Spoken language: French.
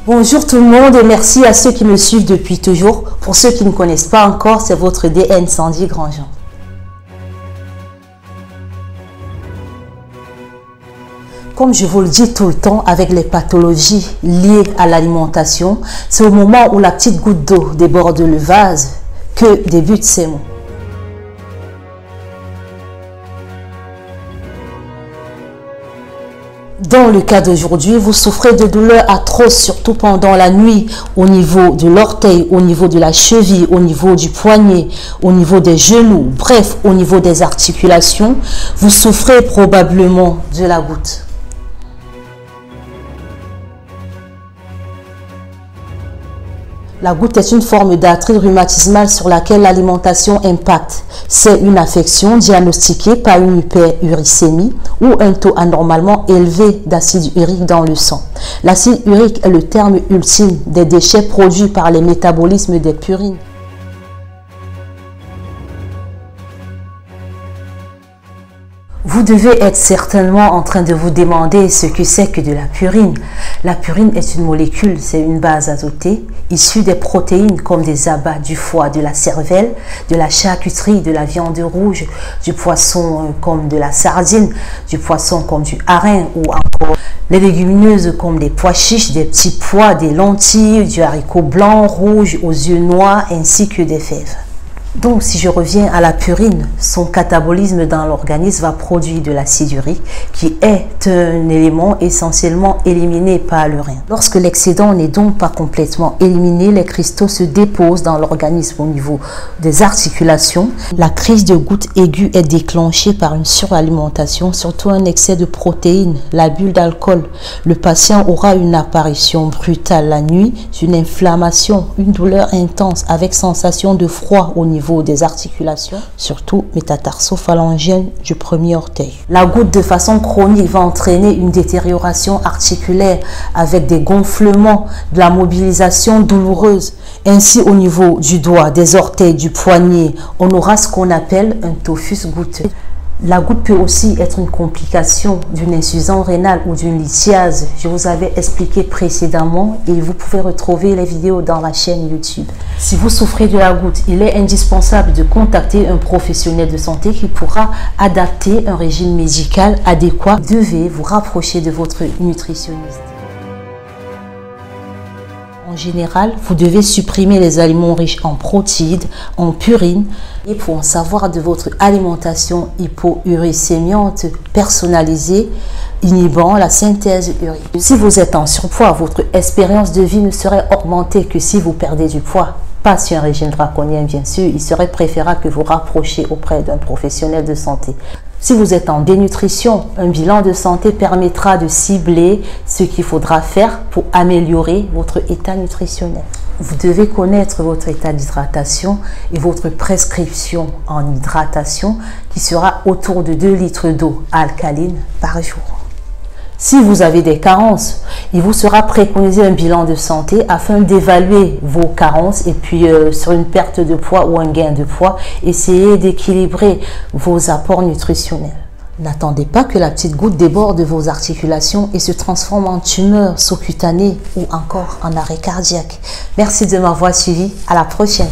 Bonjour tout le monde et merci à ceux qui me suivent depuis toujours. Pour ceux qui ne connaissent pas encore, c'est votre DN Sandy Grandjean. Comme je vous le dis tout le temps, avec les pathologies liées à l'alimentation, c'est au moment où la petite goutte d'eau déborde le vase que débutent ces mots. Dans le cas d'aujourd'hui, vous souffrez de douleurs atroces, surtout pendant la nuit, au niveau de l'orteil, au niveau de la cheville, au niveau du poignet, au niveau des genoux, bref, au niveau des articulations. Vous souffrez probablement de la goutte. La goutte est une forme d'arthrite rhumatismale sur laquelle l'alimentation impacte. C'est une affection diagnostiquée par une hyperuricémie ou un taux anormalement élevé d'acide urique dans le sang. L'acide urique est le terme ultime des déchets produits par les métabolismes des purines. Vous devez être certainement en train de vous demander ce que c'est que de la purine. La purine est une molécule, c'est une base azotée, issue des protéines comme des abats du foie, de la cervelle, de la charcuterie, de la viande rouge, du poisson comme de la sardine, du poisson comme du hareng ou encore les légumineuses comme des pois chiches, des petits pois, des lentilles, du haricot blanc, rouge, aux yeux noirs ainsi que des fèves. Donc, si je reviens à la purine, son catabolisme dans l'organisme va produire de l'acide urique qui est un élément essentiellement éliminé par le rein. Lorsque l'excédent n'est donc pas complètement éliminé, les cristaux se déposent dans l'organisme au niveau des articulations. La crise de goutte aiguë est déclenchée par une suralimentation, surtout un excès de protéines, la bulle d'alcool. Le patient aura une apparition brutale la nuit, une inflammation, une douleur intense avec sensation de froid au niveau des articulations, surtout métatarso-phalangienne du premier orteil. La goutte de façon chronique va entraîner une détérioration articulaire avec des gonflements, de la mobilisation douloureuse. Ainsi, au niveau du doigt, des orteils, du poignet, on aura ce qu'on appelle un tophus goutteux. La goutte peut aussi être une complication d'une insuffisance rénale ou d'une lithiase. Je vous avais expliqué précédemment et vous pouvez retrouver les vidéos dans la chaîne YouTube. Si vous souffrez de la goutte, il est indispensable de contacter un professionnel de santé qui pourra adapter un régime médical adéquat. Vous devez vous rapprocher de votre nutritionniste. En général, vous devez supprimer les aliments riches en protéines, en purine. Et pour en savoir de votre alimentation hypouricémiante personnalisée, inhibant la synthèse urique. Si vous êtes en surpoids, votre espérance de vie ne serait augmentée que si vous perdez du poids. Pas sur un régime draconien, bien sûr. Il serait préférable que vous rapprochiez auprès d'un professionnel de santé. Si vous êtes en dénutrition, un bilan de santé permettra de cibler ce qu'il faudra faire pour améliorer votre état nutritionnel. Vous devez connaître votre état d'hydratation et votre prescription en hydratation qui sera autour de 2 litres d'eau alcaline par jour. Si vous avez des carences, il vous sera préconisé un bilan de santé afin d'évaluer vos carences et puis sur une perte de poids ou un gain de poids, essayez d'équilibrer vos apports nutritionnels. N'attendez pas que la petite goutte déborde de vos articulations et se transforme en tumeur sous-cutanée ou encore en arrêt cardiaque. Merci de m'avoir suivi. À la prochaine.